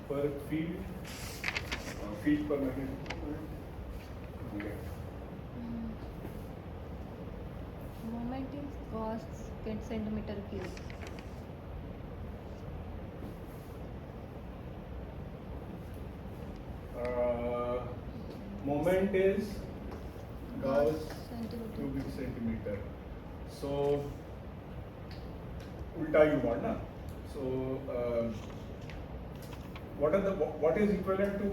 A: per field, field per magnetic moment. Okay.
D: Moment is cos get centimeter cube.
A: Moment is Gauss
D: Centimeter.
A: cubic centimeter. So ulta you want, na? So what is equivalent to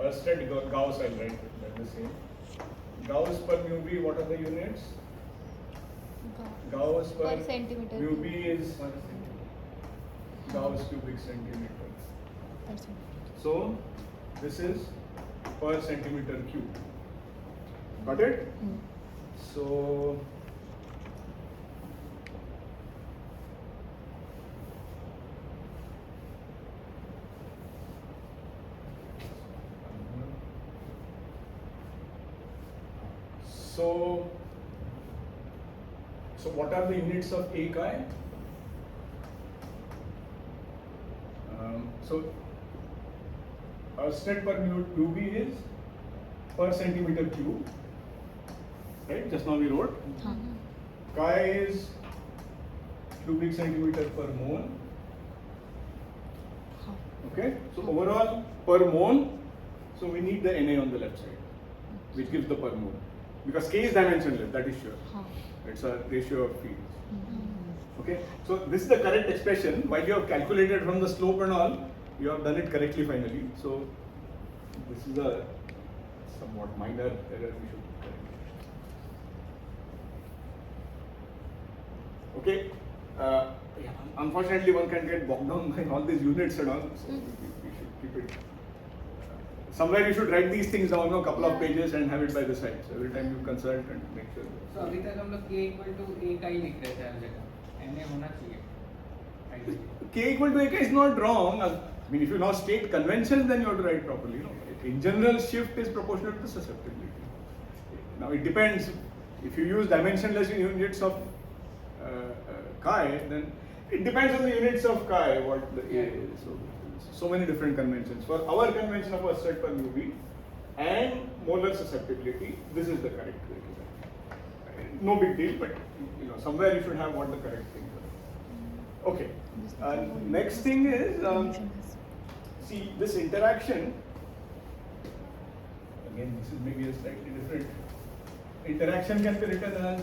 A: Ørsted Gauss? I'll write it the same. Gauss per mu b. What are the units? Gauss per
D: centimeter
A: mu
D: cube.
A: b is
B: Per centimeter.
A: Gauss cubic centimeter. So this is per centimeter cube. Got it? So so what are the units of A chi? So Ørsted per mu b is per centimeter cube, right? Just now we wrote. Chi is cubic centimeter per mole. Okay. So overall per mole. So we need the Na on the left side, which gives the per mole, because K is dimensionless. That is sure. It's a ratio of fields. Okay. So this is the correct expression. While you have calculated from the slope and all, you have done it correctly finally. So this is a somewhat minor error we should correct. Okay. Yeah, unfortunately, one can get bogged down by all these units and all. So we should keep it. Somewhere you should write these things down, a couple of pages, and have it by the side. So every time you consult and make sure.
B: So अभी तक हम लोग k equal to a का ही लिख रहे थे हर जगह. Na होना चाहिए. Ideally.
A: K equal to AK is not wrong. I mean, if you now state conventions, then you have to write properly. In general, shift is proportional to susceptibility. Now it depends. If you use dimensionless units of chi, then it depends on the units of chi what the A is. So many different conventions. For our convention of Ørsted per mu b and molar susceptibility, this is the correct way to write. No big deal, but somewhere you should have what the correct things are. Okay. Next thing is, see this interaction. Again, this is maybe a slightly different. Interaction can be written as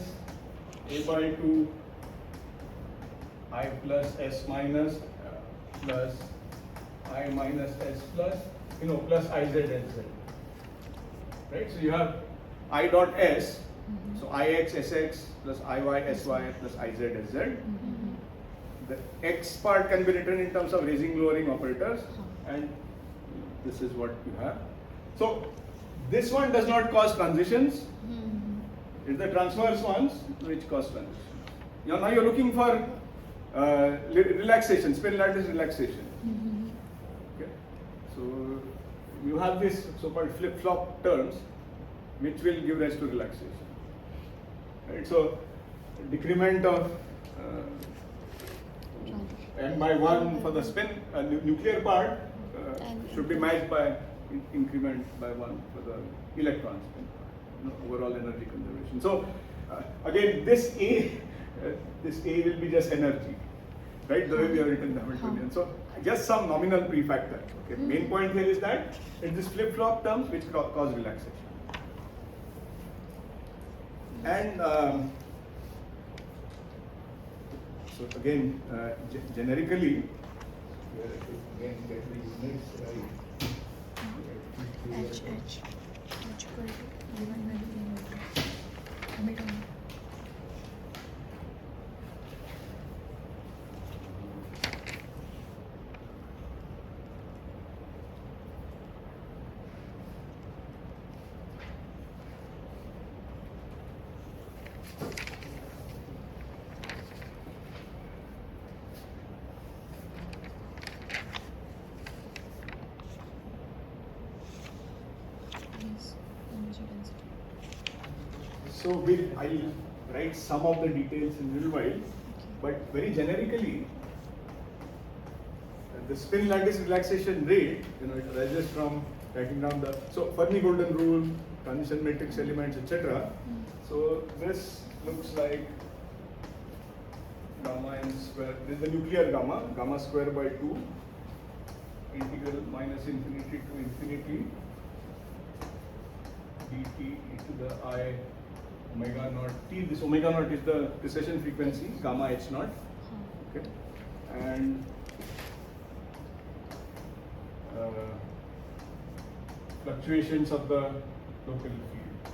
A: A by 2 I plus S minus plus I minus S plus, plus IZ and Z. Right? So you have I dot S, so IX SX plus IY SY plus IZ SZ. The X part can be written in terms of raising lowering operators, and this is what you have. So this one does not cause transitions. It's the transverse ones which cause transitions. Now you're looking for relaxation, spin lattice relaxation. Okay. So you have this so-called flip-flop terms which will give rise to relaxation. Right. So decrement of n by 1 for the spin nuclear part should be matched by increment by 1 for the electron spin part, overall energy conservation. So again, this A will be just energy, right? The way we have written the Hamiltonian. So just some nominal prefactor. Okay. Main point here is that it's this flip-flop terms which cause relaxation. And so again, generically, here I should again get the units right.
E: H equal to given by the Hamiltonian.
A: So I'll write some of the details in a little while, but very generically, the spin lattice relaxation rate, it arises from writing down the Fermi golden rule, transition matrix elements, etc. So this looks like gamma n square. This is the nuclear gamma square by 2, integral minus infinity to infinity dt e to the I omega naught t. This omega naught is the precession frequency, gamma h naught. Okay, and fluctuations of the local field.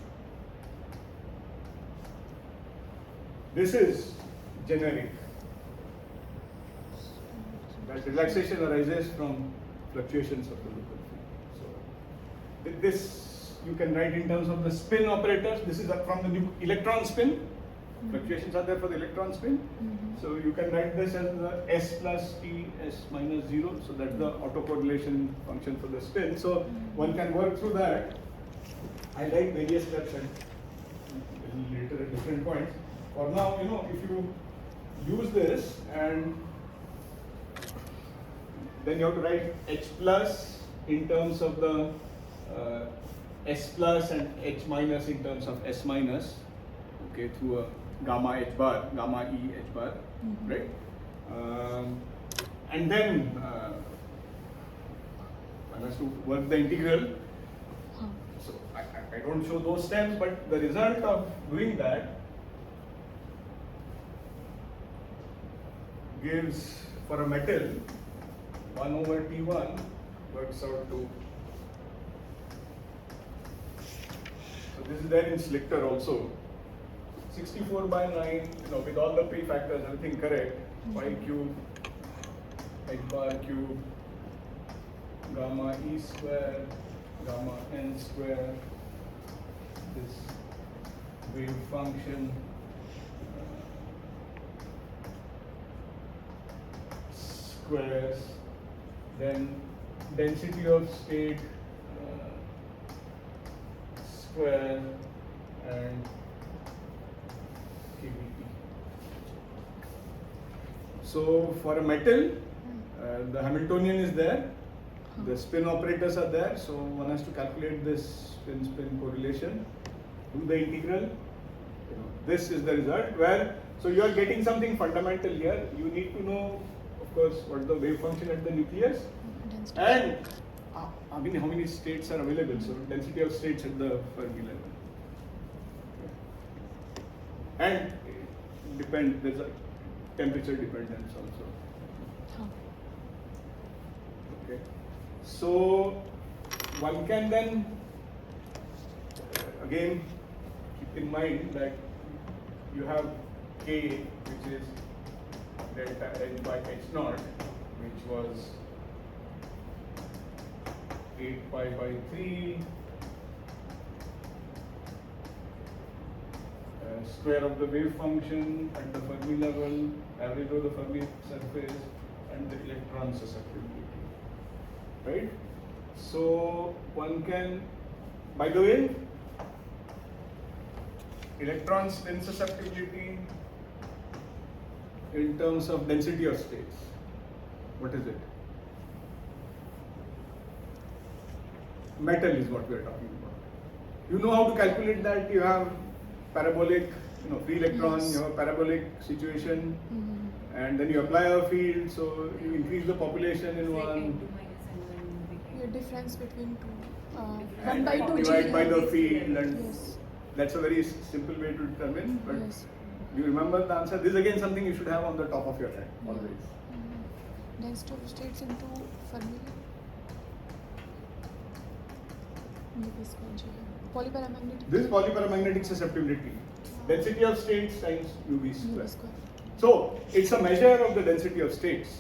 A: This is generic. That relaxation arises from fluctuations of the local field. So this you can write in terms of the spin operators. This is from the electron spin. Fluctuations are there for the electron spin. So you can write this as the s plus t, s minus 0. So that's the autocorrelation function for the spin. So one can work through that. I write various steps and later at different points. For now, if you use this and then you have to write h plus in terms of the s plus and h minus in terms of s minus, okay, through a gamma h bar, gamma e h bar, right? And then one has to work the integral. So I don't show those steps, but the result of doing that gives, for a metal, 1 over T1 works out to, so this is there in Slichter also, 64 by 9, with all the p-factors, everything correct, pi cube, h bar cube, gamma e square, gamma n square, this wave function, squares, then density of state square and kBT. So for a metal, the Hamiltonian is there, the spin operators are there, so one has to calculate this spin-spin correlation, do the integral. This is the result where, so you are getting something fundamental here. You need to know, of course, what is the wave function at the nucleus and how many states are available. So density of states at the Fermi level. And there's a temperature dependence also. Okay. So one can then again keep in mind that you have K, which is delta H by H naught, which was 8 pi by 3 square of the wave function at the Fermi level, average of the Fermi surface, and the electron susceptibility. Right? So one can, by the way, electron spin susceptibility in terms of density of states. What is it? Metal is what we are talking about. You know how to calculate that. You have parabolic, free electron,
E: Yes.
A: you have a parabolic situation, and then you apply a field, so you increase the population in one,
E: The difference between two,
A: and
E: 1 by 2
A: divide by the
E: G.
A: field, and
E: Yes.
A: that's a very simple way to determine. But
E: Yes.
A: do you remember the answer? This is again something you should have on the top of your head always.
E: Density of states into Fermi. Polyparamagnetic.
A: This is polyparamagnetic susceptibility. Density of states times UV square.
E: square.
A: So it's a measure of the density of states.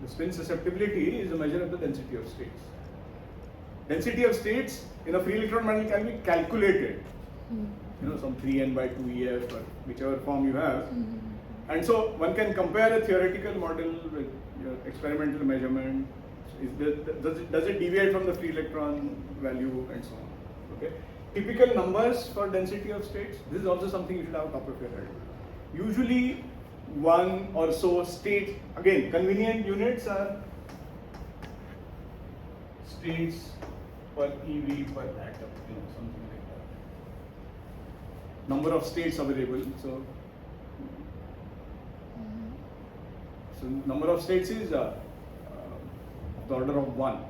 A: The spin susceptibility is a measure of the density of states. Density of states in a free electron model can be calculated. Some 3n by 2EF or whichever form you have. And so one can compare a theoretical model with your experimental measurement. Does it deviate from the free electron value and so on? Okay. typical numbers for density of states. This is also something you should have top of your head. Usually one or so states, again convenient units are states per EV per atom, something like that. Number of states available. So number of states is the order of 1.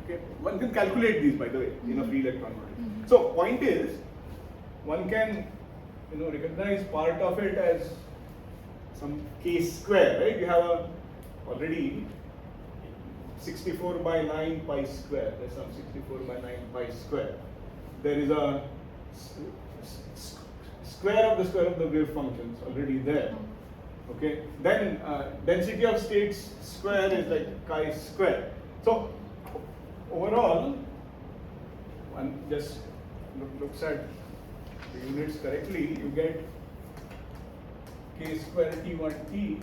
A: Okay, one can calculate these, by the way, in a free electron model. So point is, one can recognize part of it as some k square, right? You have already 64 by 9 pi square. There's some 64 by 9 pi square. There is a square of the wave functions already there. Okay. Then density of states square is like chi square. So overall, one just looks at the units correctly, you get k square T1T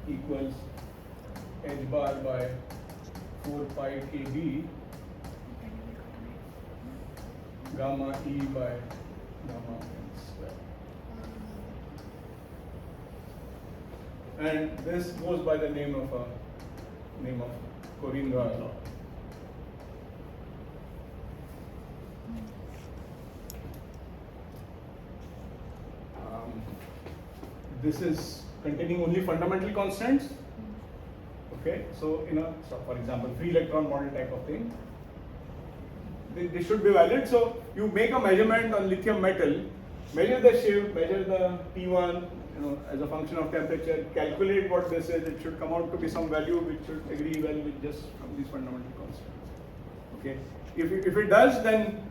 A: equals h bar by 4 pi kb gamma E by gamma n square. And this goes by the name of Korringa law. This is containing only fundamental constants. Okay, so for example, free electron model type of thing, they should be valid. So you make a measurement on lithium metal, measure the shift, measure the T1, as a function of temperature, calculate what this is. It should come out to be some value which should agree well with just from these fundamental constants. Okay, if it does, then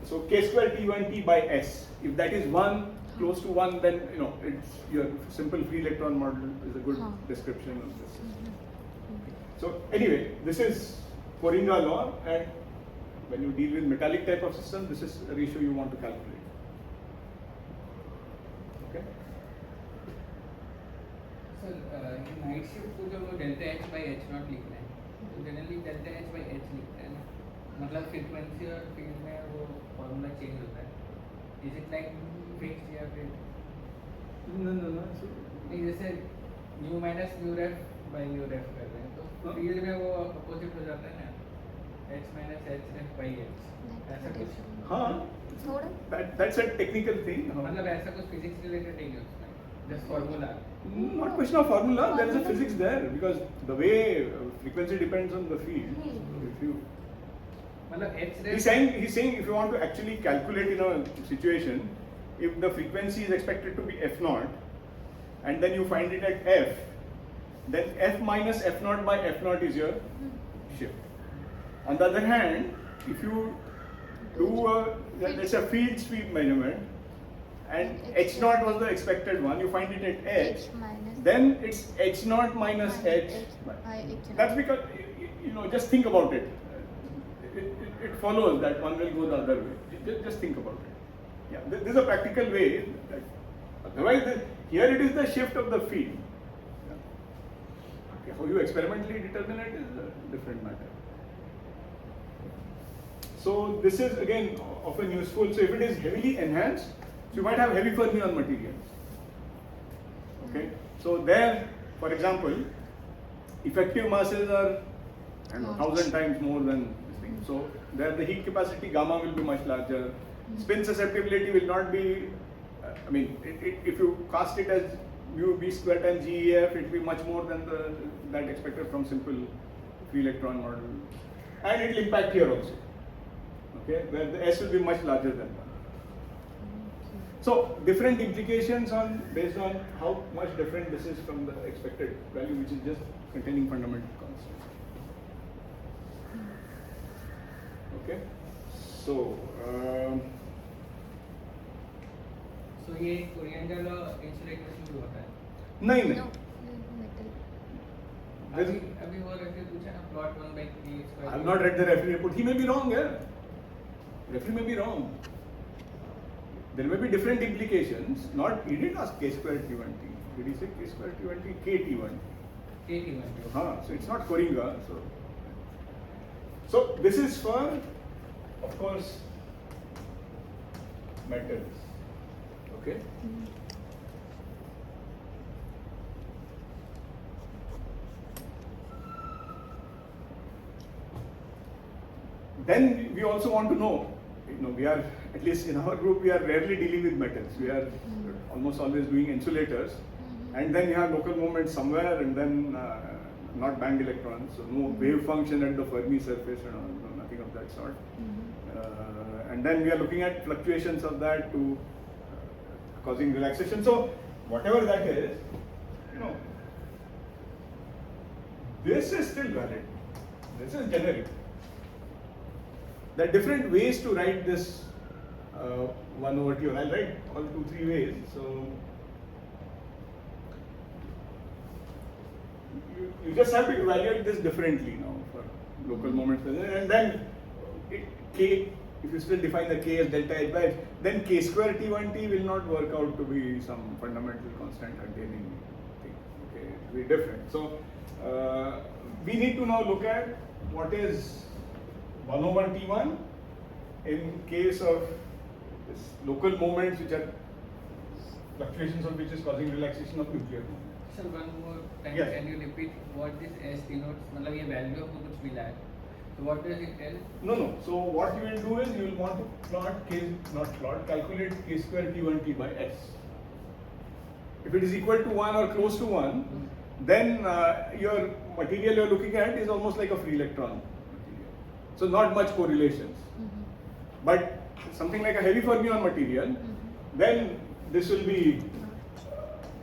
A: so k square T1T by S. If that is 1, close to 1, then it's your simple free electron model is a good description of this system. So anyway, this is Korringa law, and when you deal with metallic type of system, this is a ratio you want to calculate. Okay.
B: So in night shift को जब वो delta H by H naught लिखना है, तो generally delta H by H लिखते हैं ना, मतलब frequency और field में वो formula change होता है. Is it like fixed या फिर?
A: No. So,
B: नहीं, जैसे mu minus mu ref by mu ref कर रहे हैं, तो field में वो opposite हो जाता है ना, H minus H ref by H. ऐसा कुछ?
A: हाँ. That's a technical thing.
B: मतलब ऐसा कुछ physics related नहीं है उसमें, just formula.
A: Not question of formula. There is a physics there because the way frequency depends on the field. So if you He's saying if you want to actually calculate in a situation, if the frequency is expected to be f naught, and then you find it at f, then f minus f naught by f naught is your shift. On the other hand, if you do let's say a field sweep measurement, and h naught was the expected one, you find it at h, then it's h naught minus h. That's because just think about it. It follows that one will go the other way. Just think about it. Yeah, this is a practical way. Otherwise, here it is the shift of the field. Yeah. Okay, how you experimentally determine it is a different matter. So this is again often useful. So if it is heavily enhanced, so you might have heavy fermion materials. Okay, so there, for example, effective masses are 1,000 times more than this thing. So there the heat capacity gamma will be much larger. Spin susceptibility will not be, if you cast it as mu b square times GeF, it will be much more than that expected from simple free electron model. And it will impact here also. Okay, where the S will be much larger than 1. So different implications based on how much different this is from the expected value, which is just containing fundamental constants. Okay, so
B: so ये कोरिएंगा law insulator से शुरू होता है?
A: नहीं
B: अभी वो referee पूछा ना plot 1/3 square.
A: I have not read the referee report. He may be wrong, yeah. Referee may be wrong. There may be different implications. He didn't ask k square T1T. Did he say k square T1T? KT1.
B: KT1.
A: So it's not Korringa. So So this is for, of course, metals. Okay. Then we also want to know, we are, at least in our group, we are rarely dealing with metals. We are almost always doing insulators. And then you have local moments somewhere, and then not band electrons, so no wave function at the Fermi surface, nothing of that sort. And then we are looking at fluctuations of that to causing relaxation. So whatever that is, this is still valid. This is generic. There are different ways to write this 1 over T, and I'll write all 2-3 ways. So you just have to evaluate this differently now for local moments, and then K, if you still define the K as delta H by H, then K square T1T will not work out to be some fundamental constant containing thing. Okay, it will be different. So we need to now look at what is 1 over T1 in case of this local moments which are fluctuations of which is causing relaxation of nuclear moments.
B: Sir, one more time,
A: Yes.
B: can you repeat what this S denotes? मतलब ये value आपको कुछ मिला है. So what does it tell?
A: No. So what you will do is you will want to calculate K square T1T by S. If it is equal to 1 or close to 1, then your material you are looking at is almost like a free electron material. So not much correlations. But something like a heavy fermion material, then this will be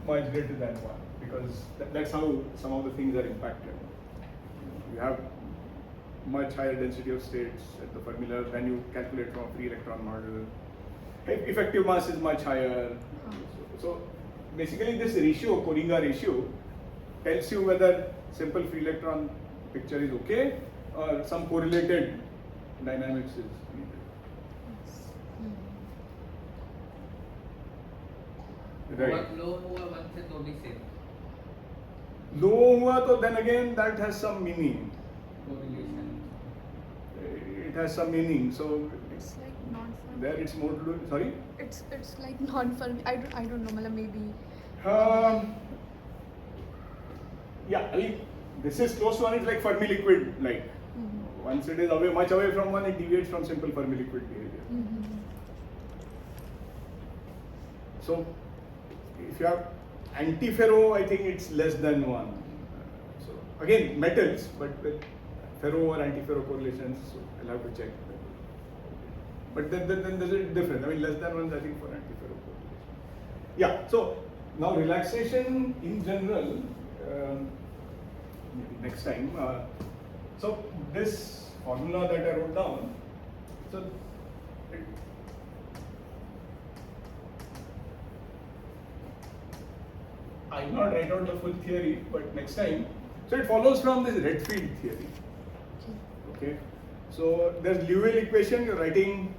A: much greater than 1, because that's how some of the things are impacted. You have much higher density of states at the Fermi level than you calculate from a free electron model. Effective mass is much higher. So basically this ratio, Korringa ratio, tells you whether simple free electron picture is okay or some correlated dynamics is needed. Right.
B: और low हुआ 1 से तो भी same
A: Low हुआ तो then again that has some meaning.
B: correlation.
A: It has some meaning. So
E: It's like non-Fermi.
A: there it's more to do. Sorry.
E: It's like non-Fermi. I don't know. मतलब maybe.
A: Yeah, I mean, this is close to 1. It's like Fermi liquid. Like once it is much away from 1, it deviates from simple Fermi liquid behavior. So if you have antiferro, I think it's less than 1. So again, metals, but with ferro or antiferro correlations, so I'll have to check. But then there's a difference. I mean, less than 1, I think, for antiferro correlation. Yeah. So now relaxation in general. Maybe next time. So this formula that I wrote down. So I will not write out the full theory, but next time. So it follows from this Redfield theory. Okay. So there's Liouville equation. You're writing.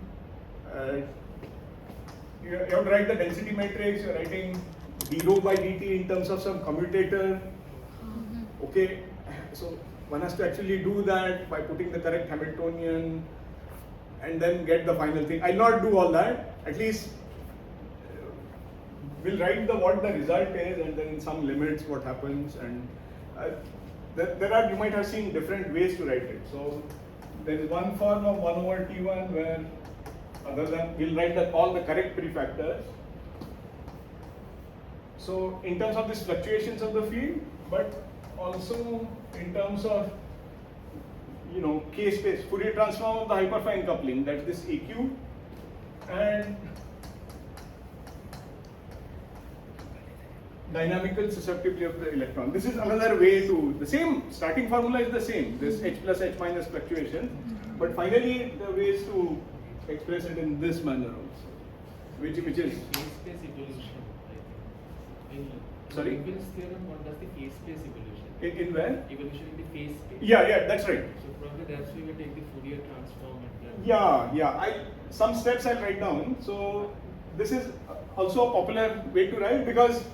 A: You have to write the density matrix. You're writing d rho by dt in terms of some commutator. Okay. So one has to actually do that by putting the correct Hamiltonian and then get the final thing. I'll not do all that. At least we'll write what the result is, and then in some limits what happens. And there are, you might have seen different ways to write it. So there is one form of 1 over T1 where other than we'll write all the correct prefactors. So in terms of these fluctuations of the field, but also in terms of K space, Fourier transform of the hyperfine coupling, that's this AQ, and dynamical susceptibility of the electron. This is another way to, the same starting formula is the same, this H plus H minus fluctuation, but finally the way is to express it in this manner also, which is
F: Phase space evolution, I think.
A: Sorry?
F: Liouville's theorem, what does the phase space evolution?
A: in where?
F: Evolution in the phase space.
A: Yeah, that's right.
F: So probably that's why we take the Fourier transform and then.
A: Yeah. Some steps I'll write down. So this is also a popular way to write, because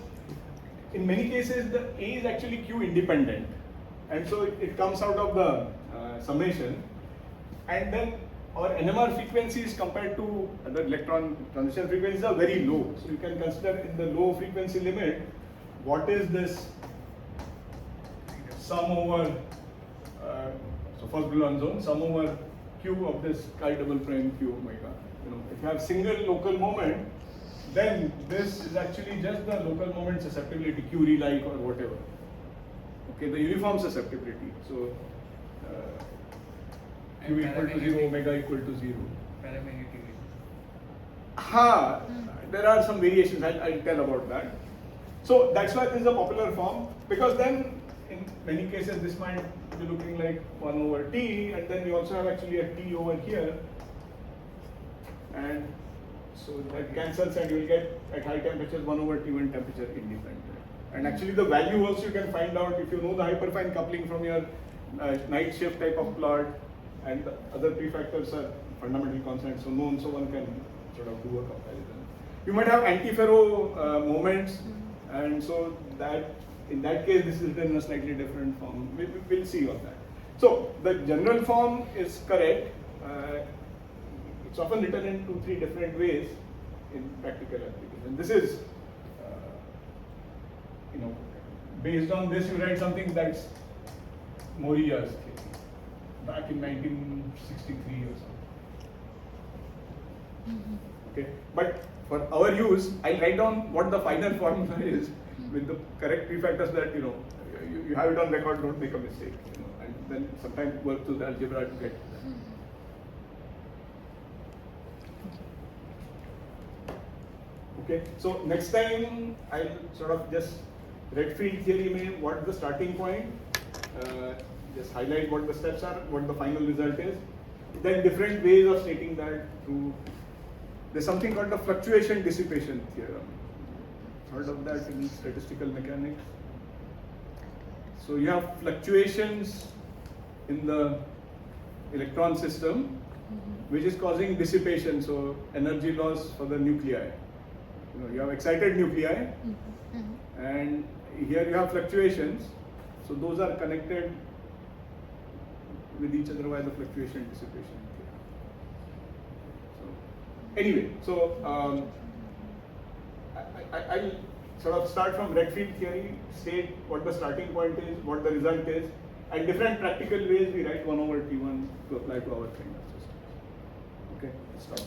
A: in many cases the A is actually Q independent, and so it comes out of the summation. and then our NMR frequencies compared to other electron transition frequencies are very low. So you can consider in the low frequency limit, what is this sum over, so first gluon zone, sum over q of this chi double prime q omega. You know, if you have single local moment, then this is actually just the local moment susceptibility, q re-like or whatever. Okay, the uniform susceptibility. So q equal to 0, omega equal to 0.
B: Paramagnetic.
A: There are some variations, I'll tell about that. So that's why this is a popular form, because then in many cases this might be looking like 1 over T, and then you also have actually a T over here. And so that cancels and you will get at high temperatures 1 over T1 temperature independent. And actually the value also you can find out if you know the hyperfine coupling from your night shift type of plot, and the other prefactors are fundamental constants, so known, so one can sort of do a comparison. You might have antiferro moments, and so that in that case this is written in a slightly different form. We'll see on that. So the general form is correct. It's often written in 2-3 different ways in practical application. This is, you know, based on this you write something that's Moriya's theory, back in 1963 or something. Okay, but for our use, I'll write down what the final formula is with the correct prefactors that you have it on record. Don't make a mistake. You know, and then sometimes work through the algebra to get to that. Okay, so next time I'll sort of just Redfield theory mein what the starting point, just highlight what the steps are, what the final result is. Then different ways of stating that through, there's something called the fluctuation dissipation theorem. Heard of that in statistical mechanics? So you have fluctuations in the electron system, which is causing dissipation, so energy loss for the nuclei. You know, you have excited nuclei, and here you have fluctuations, so those are connected with each other by the fluctuation dissipation theorem. So anyway, so I'll sort of start from Redfield theory, state what the starting point is, what the result is, and different practical ways we write 1 over T1 to apply to our kind of systems. Okay, let's start.